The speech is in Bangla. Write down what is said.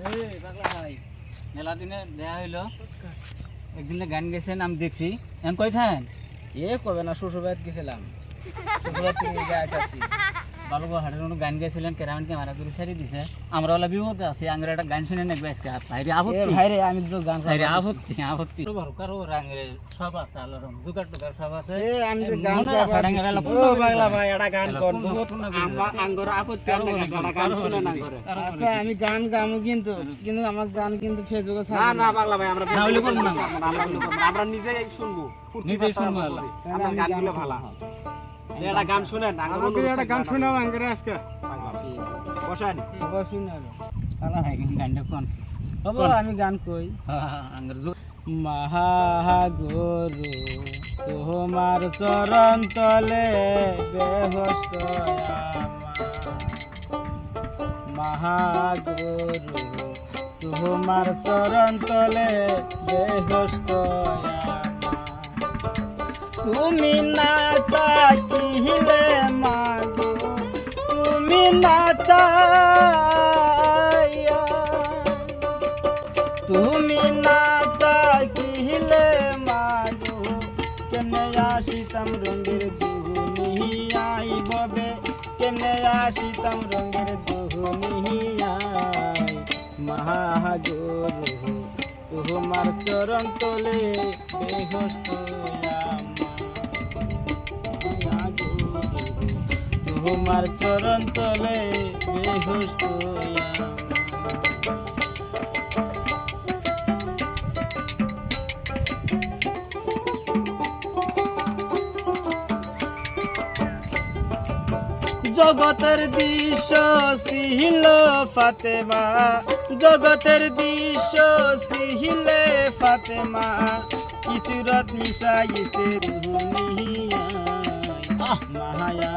এই পাগলা ভাই মেলা দিনে দেখা হইলো একদিন গান গেছেন আমি দেখছি এখন কই থাকেন এ করবে না শ্বশুরবাড়িতে গেছিলাম শ্বশুরবাড়ি থেকে যাইতাছি বালুগড় হাটের কোনো গান গেছিলেন কেরামান ক্যামেরা করে সারি দিছে আমরা ওলা বিপদে আছি আঙ্গুর একটা গান শুনে নেবে আজকে ভাইরে এ আপত্তি ভাই রে আমি তো গান ভাইরে আপত্তি আপত্তি কারো রাঙে সব আছে আলোরম জুগার টুকার সব আছে এ আমি তো গান মনে রাখা ডাঙ্গা গেল ও পাগলা ভাই এটা গান কর বহুত আঙ্গর আপত্তি আর না গান শুনে না করে আচ্ছা আমি গান গামু কিন্তু আমার গান কিন্তু ফেসবুকে ছাড়ব না না পাগলা ভাই আমরা না হইলে করব না আমরা নিজেই শুনবো নিজেই শুনবো আল্লাহ আমরা গানগুলো ভালো এটা গান শুনেন আমাকে এটা গান শোনাও আঙ্গরে আজকে বসান বসুন না কালা ভাই গানটা কোন বাবা আমি গান কই আঙ্গুর মহাগুরু তোমার চরণ তলে বেহস্ত মহাগুরু তোমার চরণ তলে বেহস্ত তুমি না তাকিলে মাগো তুমি না তাইয়া তুমি না তাকিলে মাগো কেমনে আসিতাম রঙের দুনিয়াই ববে কেমনে আসিতাম রঙের দুনিয়াই মহাগুরু তোমার চরণ তলে বেহস্ত তোমার চরণ তলে বেহস্ত জগতের দৃশ্য সিহিল ফাতেমা জগতের দৃশ্য সিহিলে ফাতেমা কিছু রত মিশাইছে মায়া